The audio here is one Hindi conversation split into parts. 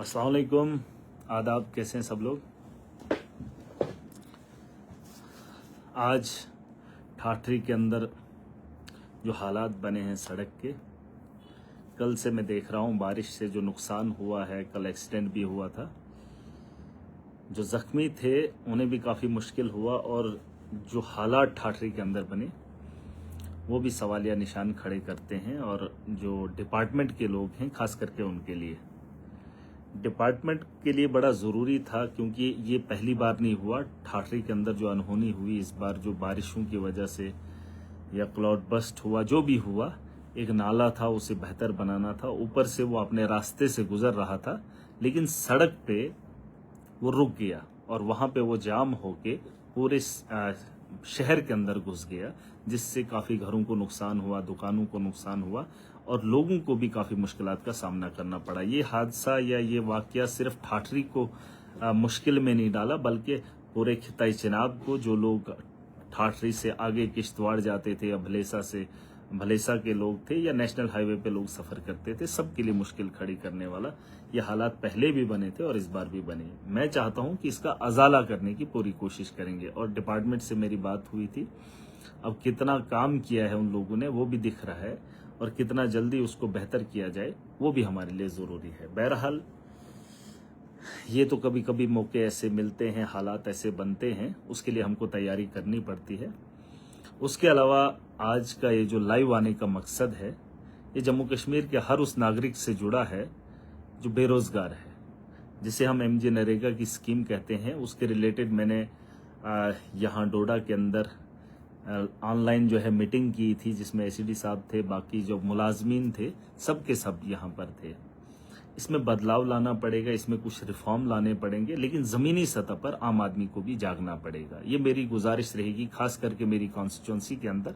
अस्सलाम वालेकुम, आदाब। कैसे हैं सब लोग। आज ठाठरी के अंदर जो हालात बने हैं सड़क के, कल से मैं देख रहा हूँ बारिश से जो नुकसान हुआ है, कल एक्सीडेंट भी हुआ था। जो ज़ख्मी थे उन्हें भी काफ़ी मुश्किल हुआ और जो हालात ठाठरी के अंदर बने वो भी सवालिया निशान खड़े करते हैं। और जो डिपार्टमेंट के लोग हैं, खास करके उनके लिए, डिपार्टमेंट के लिए बड़ा ज़रूरी था, क्योंकि ये पहली बार नहीं हुआ। ठाठरी के अंदर जो अनहोनी हुई इस बार, जो बारिशों की वजह से या क्लाउड बस्ट हुआ, जो भी हुआ, एक नाला था उसे बेहतर बनाना था। ऊपर से वो अपने रास्ते से गुजर रहा था, लेकिन सड़क पे वो रुक गया और वहाँ पे वो जाम होके पूरे शहर के अंदर घुस गया, जिससे काफ़ी घरों को नुकसान हुआ, दुकानों को नुकसान हुआ और लोगों को भी काफ़ी मुश्किलात का सामना करना पड़ा। ये हादसा या ये वाकया सिर्फ ठाठरी को मुश्किल में नहीं डाला, बल्कि पूरे खिताई चिनाब को। जो लोग ठाठरी से आगे किश्तवाड़ जाते थे या भलेसा के लोग थे या नेशनल हाईवे पे लोग सफ़र करते थे, सबके लिए मुश्किल खड़ी करने वाला ये हालात पहले भी बने थे और इस बार भी बने। मैं चाहता हूं कि इसका अजाला करने की पूरी कोशिश करेंगे और डिपार्टमेंट से मेरी बात हुई थी। अब कितना काम किया है उन लोगों ने वो भी दिख रहा है और कितना जल्दी उसको बेहतर किया जाए वो भी हमारे लिए ज़रूरी है। बहरहाल, ये तो कभी कभी मौके ऐसे मिलते हैं, हालात ऐसे बनते हैं, उसके लिए हमको तैयारी करनी पड़ती है। उसके अलावा आज का ये जो लाइव आने का मकसद है, ये जम्मू कश्मीर के हर उस नागरिक से जुड़ा है जो बेरोज़गार है, जिसे हम एमजी नरेगा की स्कीम कहते हैं। उसके रिलेटेड मैंने यहाँ डोडा के अंदर ऑनलाइन जो है मीटिंग की थी, जिसमें एसीडी साहब थे, बाकी जो मुलाजमीन थे, सब के सब यहाँ पर थे। इसमें बदलाव लाना पड़ेगा, इसमें कुछ रिफॉर्म लाने पड़ेंगे, लेकिन ज़मीनी सतह पर आम आदमी को भी जागना पड़ेगा। ये मेरी गुजारिश रहेगी, खास करके मेरी कॉन्स्टिट्यूंसी के अंदर।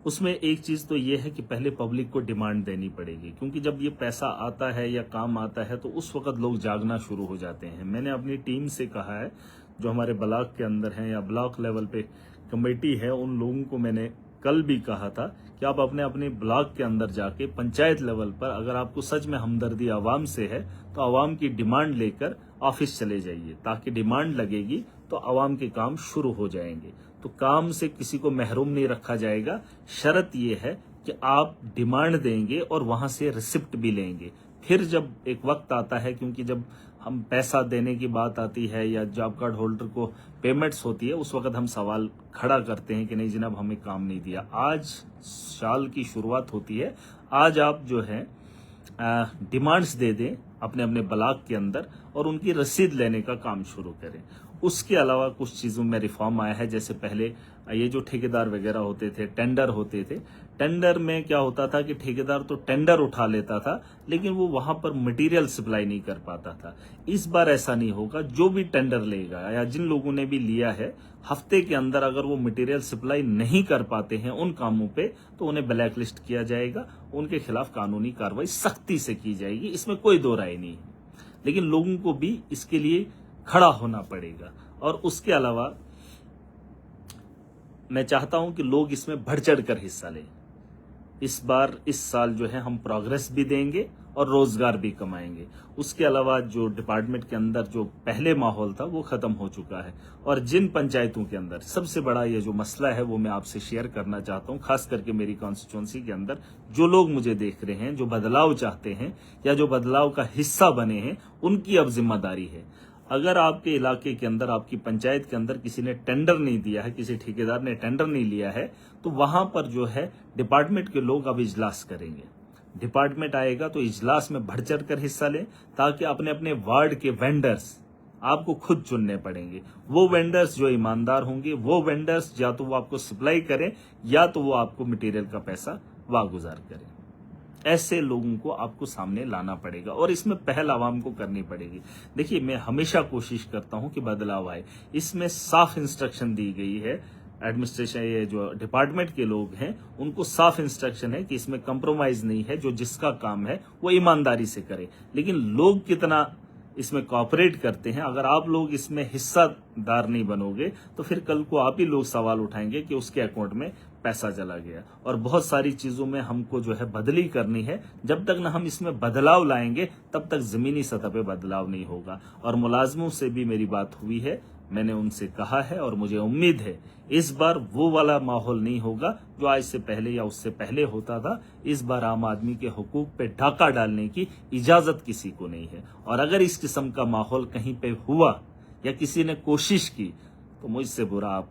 उसमें एक चीज़ तो ये है कि पहले पब्लिक को डिमांड देनी पड़ेगी, क्योंकि जब ये पैसा आता है या काम आता है तो उस वक्त लोग जागना शुरू हो जाते हैं। मैंने अपनी टीम से कहा है, जो हमारे ब्लॉक के अंदर हैं या ब्लॉक लेवल पे कमेटी है, उन लोगों को मैंने कल भी कहा था कि आप अपने अपने ब्लॉक के अंदर जाके पंचायत लेवल पर, अगर आपको सच में हमदर्दी आवाम से है, तो आवाम की डिमांड लेकर ऑफिस चले जाइए, ताकि डिमांड लगेगी तो आवाम के काम शुरू हो जाएंगे। तो काम से किसी को महरूम नहीं रखा जाएगा। शर्त यह है कि आप डिमांड देंगे और वहां से रिसिप्ट भी लेंगे। फिर जब एक वक्त आता है, क्योंकि जब हम पैसा देने की बात आती है या जॉब कार्ड होल्डर को पेमेंट्स होती है, उस वक्त हम सवाल खड़ा करते हैं कि नहीं जनाब, हमें काम नहीं दिया। आज साल की शुरुआत होती है, आज आप जो है डिमांड्स दे दें अपने अपने ब्लॉक के अंदर और उनकी रसीद लेने का काम शुरू करें। उसके अलावा कुछ चीज़ों में रिफॉर्म आया है, जैसे पहले ये जो ठेकेदार वगैरह होते थे, टेंडर होते थे, टेंडर में क्या होता था कि ठेकेदार तो टेंडर उठा लेता था, लेकिन वो वहां पर मटेरियल सप्लाई नहीं कर पाता था। इस बार ऐसा नहीं होगा। जो भी टेंडर लेगा या जिन लोगों ने भी लिया है, हफ्ते के अंदर अगर वो मटेरियल सप्लाई नहीं कर पाते हैं उन कामों पे, तो उन्हें ब्लैक लिस्ट किया जाएगा, उनके खिलाफ कानूनी कार्रवाई सख्ती से की जाएगी। इसमें कोई दो राय नहीं है, लेकिन लोगों को भी इसके लिए खड़ा होना पड़ेगा। और उसके अलावा मैं चाहता हूं कि लोग इसमें बढ़ चढ़ कर हिस्सा लें। इस बार, इस साल जो है हम प्रोग्रेस भी देंगे और रोजगार भी कमाएंगे। उसके अलावा जो डिपार्टमेंट के अंदर जो पहले माहौल था वो खत्म हो चुका है। और जिन पंचायतों के अंदर सबसे बड़ा ये जो मसला है वो मैं आपसे शेयर करना चाहता हूं, खास करके मेरी कॉन्स्टिट्यूंसी के अंदर जो लोग मुझे देख रहे हैं, जो बदलाव चाहते हैं या जो बदलाव का हिस्सा बने हैं, उनकी अब जिम्मेदारी है। अगर आपके इलाके के अंदर, आपकी पंचायत के अंदर किसी ने टेंडर नहीं दिया है, किसी ठेकेदार ने टेंडर नहीं लिया है, तो वहां पर जो है डिपार्टमेंट के लोग अब इजलास करेंगे। डिपार्टमेंट आएगा तो इजलास में बढ़ चढ़ कर हिस्सा लें, ताकि अपने अपने वार्ड के वेंडर्स आपको खुद चुनने पड़ेंगे। वो वेंडर्स जो ईमानदार होंगे, वो वेंडर्स या तो वो आपको सप्लाई करें या तो वो आपको मटेरियल का पैसा वागुजार करें। ऐसे लोगों को आपको सामने लाना पड़ेगा और इसमें पहल आवाम को करनी पड़ेगी। देखिए, मैं हमेशा कोशिश करता हूं कि बदलाव आए। इसमें साफ इंस्ट्रक्शन दी गई है एडमिनिस्ट्रेशन, ये जो डिपार्टमेंट के लोग हैं उनको साफ इंस्ट्रक्शन है कि इसमें कंप्रोमाइज नहीं है। जो जिसका काम है वो ईमानदारी से करे, लेकिन लोग कितना इसमें कॉपरेट करते हैं। अगर आप लोग इसमें हिस्सादार नहीं बनोगे तो फिर कल को आप ही लोग सवाल उठाएंगे कि उसके अकाउंट में पैसा चला गया। और बहुत सारी चीजों में हमको जो है बदली करनी है। जब तक ना हम इसमें बदलाव लाएंगे तब तक जमीनी सतह पे बदलाव नहीं होगा। और मुलाजमों से भी मेरी बात हुई है, मैंने उनसे कहा है और मुझे उम्मीद है इस बार वो वाला माहौल नहीं होगा जो आज से पहले या उससे पहले होता था। इस बार आम आदमी के हुकूक पे डाका डालने की इजाजत किसी को नहीं है। और अगर इस किस्म का माहौल कहीं पे हुआ या किसी ने कोशिश की तो मुझसे बुरा आप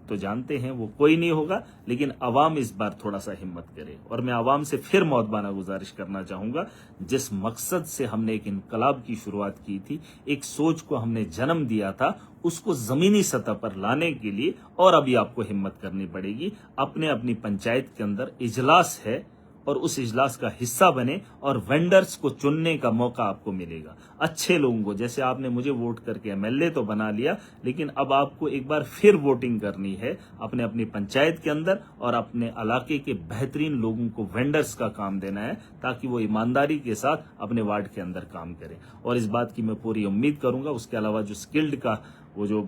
तो जानते हैं वो कोई नहीं होगा। लेकिन अवाम इस बार थोड़ा सा हिम्मत करे। और मैं अवाम से फिर मौतबाना गुजारिश करना चाहूंगा, जिस मकसद से हमने एक इनकलाब की शुरुआत की थी, एक सोच को हमने जन्म दिया था, उसको जमीनी सतह पर लाने के लिए और अभी आपको हिम्मत करनी पड़ेगी। अपने अपनी पंचायत के अंदर इजलास है और उस इजलास का हिस्सा बने और वेंडर्स को चुनने का मौका आपको मिलेगा। अच्छे लोगों को, जैसे आपने मुझे वोट करके एमएलए तो बना लिया, लेकिन अब आपको एक बार फिर वोटिंग करनी है अपने अपनी पंचायत के अंदर और अपने इलाके के बेहतरीन लोगों को वेंडर्स का काम देना है, ताकि वो ईमानदारी के साथ अपने वार्ड के अंदर काम करें। और इस बात की मैं पूरी उम्मीद करूंगा। उसके अलावा जो स्किल्ड का वो जो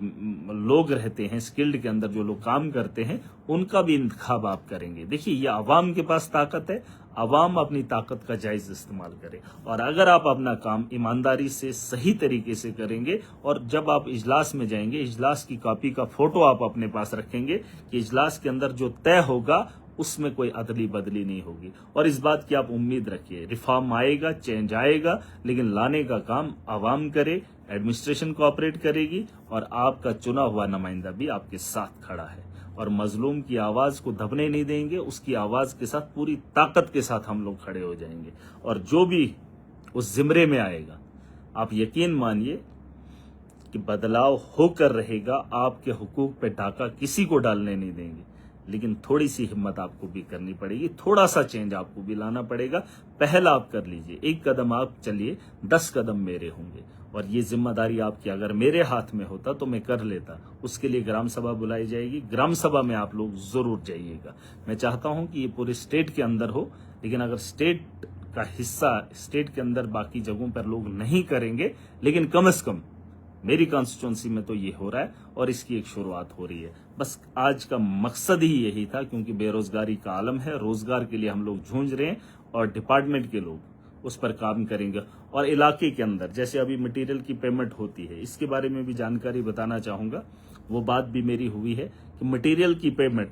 लोग रहते हैं, स्किल्ड के अंदर जो लोग काम करते हैं, उनका भी इंतखाब आप करेंगे। देखिए, ये अवाम के पास ताकत है, अवाम अपनी ताकत का जायज इस्तेमाल करे। और अगर आप अपना काम ईमानदारी से सही तरीके से करेंगे और जब आप इजलास में जाएंगे, इजलास की कॉपी का फोटो आप अपने पास रखेंगे कि इजलास के अंदर जो तय होगा उसमें कोई अदली बदली नहीं होगी। और इस बात की आप उम्मीद रखिए, रिफॉर्म आएगा, चेंज आएगा, लेकिन लाने का काम अवाम करे, एडमिनिस्ट्रेशन कोऑपरेट करेगी और आपका चुना हुआ नुमाइंदा भी आपके साथ खड़ा है। और मजलूम की आवाज को दबने नहीं देंगे, उसकी आवाज के साथ पूरी ताकत के साथ हम लोग खड़े हो जाएंगे। और जो भी उस जिम्रे में आएगा, आप यकीन मानिए कि बदलाव होकर रहेगा। आपके हुकूक पे डाका किसी को डालने नहीं देंगे। लेकिन थोड़ी सी हिम्मत आपको भी करनी पड़ेगी, थोड़ा सा चेंज आपको भी लाना पड़ेगा। पहला आप कर लीजिए, एक कदम आप चलिए, 10 कदम मेरे होंगे। और ये जिम्मेदारी आपकी अगर मेरे हाथ में होता तो मैं कर लेता। उसके लिए ग्राम सभा बुलाई जाएगी, ग्राम सभा में आप लोग जरूर जाइएगा। मैं चाहता हूं कि ये पूरे स्टेट के अंदर हो, लेकिन अगर स्टेट का हिस्सा स्टेट के अंदर बाकी जगहों पर लोग नहीं करेंगे, लेकिन कम से कम मेरी कॉन्स्टिट्यूंसी में तो ये हो रहा है और इसकी एक शुरुआत हो रही है। बस आज का मकसद ही यही था, क्योंकि बेरोजगारी का आलम है, रोजगार के लिए हम लोग जूझ रहे हैं और डिपार्टमेंट के लोग उस पर काम करेंगे। और इलाके के अंदर जैसे अभी मटेरियल की पेमेंट होती है, इसके बारे में भी जानकारी बताना चाहूंगा। वो बात भी मेरी हुई है कि मटेरियल की पेमेंट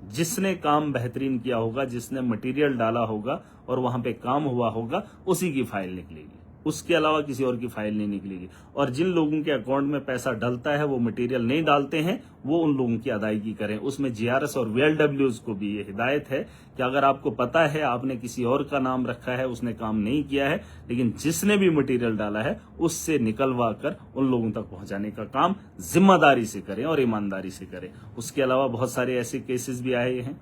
जिसने काम बेहतरीन किया होगा, जिसने मटेरियल डाला होगा और वहां पे काम हुआ होगा, उसी की फाइल निकलेगी, उसके अलावा किसी और की फाइल नहीं निकलेगी। और जिन लोगों के अकाउंट में पैसा डलता है, वो मटेरियल नहीं डालते हैं, वो उन लोगों की अदायगी करें। उसमें जीआरएस और वीएलडब्ल्यूज को भी ये हिदायत है कि अगर आपको पता है आपने किसी और का नाम रखा है, उसने काम नहीं किया है, लेकिन जिसने भी मटेरियल डाला है उससे निकलवा कर उन लोगों तक पहुंचाने का काम जिम्मेदारी से करें और ईमानदारी से करें। उसके अलावा बहुत सारे ऐसे केसेस भी आए हैं,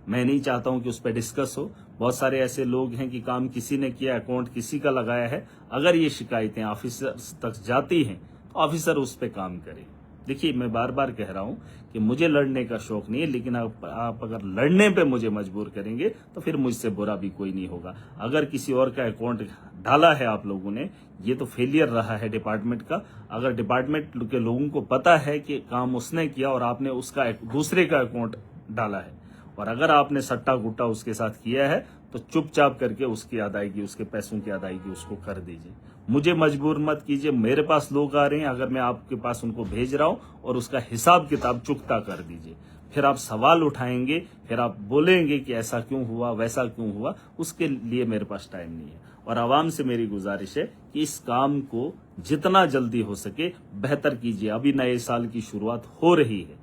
मैं नहीं चाहता हूं कि उस पर डिस्कस हो। बहुत सारे ऐसे लोग हैं कि काम किसी ने किया, अकाउंट किसी का लगाया है। अगर ये शिकायतें ऑफिसर तक जाती हैं तो ऑफिसर उस पर काम करे। देखिए, मैं बार बार कह रहा हूं कि मुझे लड़ने का शौक नहीं है, लेकिन आप अगर लड़ने पे मुझे मजबूर करेंगे तो फिर मुझसे बुरा भी कोई नहीं होगा। अगर किसी और का अकाउंट डाला है आप लोगों ने, ये तो फेलियर रहा है डिपार्टमेंट का। अगर डिपार्टमेंट के लोगों को पता है कि काम उसने किया और आपने उसका दूसरे का अकाउंट डाला है, और अगर आपने सट्टा गुट्टा उसके साथ किया है, तो चुपचाप करके उसकी अदायगी, उसके पैसों की अदायगी उसको कर दीजिए। मुझे मजबूर मत कीजिए। मेरे पास लोग आ रहे हैं, अगर मैं आपके पास उनको भेज रहा हूं, और उसका हिसाब किताब चुकता कर दीजिए। फिर आप सवाल उठाएंगे, फिर आप बोलेंगे कि ऐसा क्यों हुआ, वैसा क्यों हुआ, उसके लिए मेरे पास टाइम नहीं है। और आवाम से मेरी गुजारिश है कि इस काम को जितना जल्दी हो सके बेहतर कीजिए। अभी नए साल की शुरुआत हो रही है,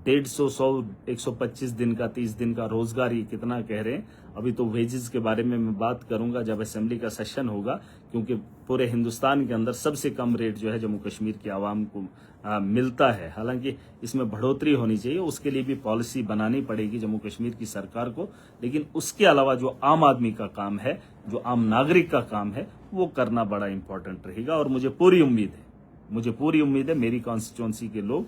150, 100, 125 दिन का, 30 दिन का रोजगार, ये कितना कह रहे हैं। अभी तो वेजेस के बारे में मैं बात करूंगा जब असेंबली का सेशन होगा, क्योंकि पूरे हिंदुस्तान के अंदर सबसे कम रेट जो है जम्मू कश्मीर की आवाम को मिलता है। हालांकि इसमें बढ़ोतरी होनी चाहिए, उसके लिए भी पॉलिसी बनानी पड़ेगी जम्मू कश्मीर की सरकार को। लेकिन उसके अलावा जो आम आदमी का काम है, जो आम नागरिक का काम है, वो करना बड़ा इंपॉर्टेंट रहेगा। और मुझे पूरी उम्मीद है मेरी कॉन्स्टिट्यूंसी के लोग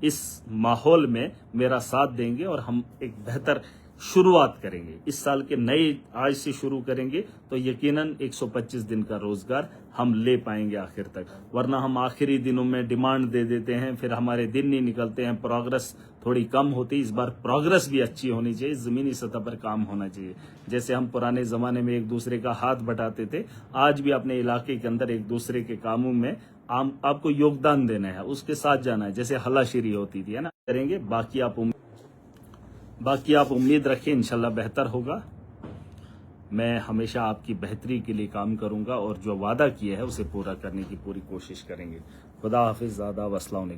इस माहौल में मेरा साथ देंगे और हम एक बेहतर शुरुआत करेंगे। इस साल के नए आज से शुरू करेंगे तो यकीनन 125 दिन का रोजगार हम ले पाएंगे आखिर तक, वरना हम आखिरी दिनों में डिमांड दे देते हैं, फिर हमारे दिन नहीं निकलते हैं, प्रोग्रेस थोड़ी कम होती। इस बार प्रोग्रेस भी अच्छी होनी चाहिए, जमीनी सतह पर काम होना चाहिए। जैसे हम पुराने जमाने में एक दूसरे का हाथ बटाते थे, आज भी अपने इलाके के अंदर एक दूसरे के कामों में आपको योगदान देना है, उसके साथ जाना है, जैसे हलाशिरी होती थी, है ना, करेंगे। बाकी आप उम्मीद रखें, इंशाल्लाह बेहतर होगा। मैं हमेशा आपकी बेहतरी के लिए काम करूंगा और जो वादा किया है उसे पूरा करने की पूरी कोशिश करेंगे। खुदा हाफिज, ज़्यादा वस्सलाम।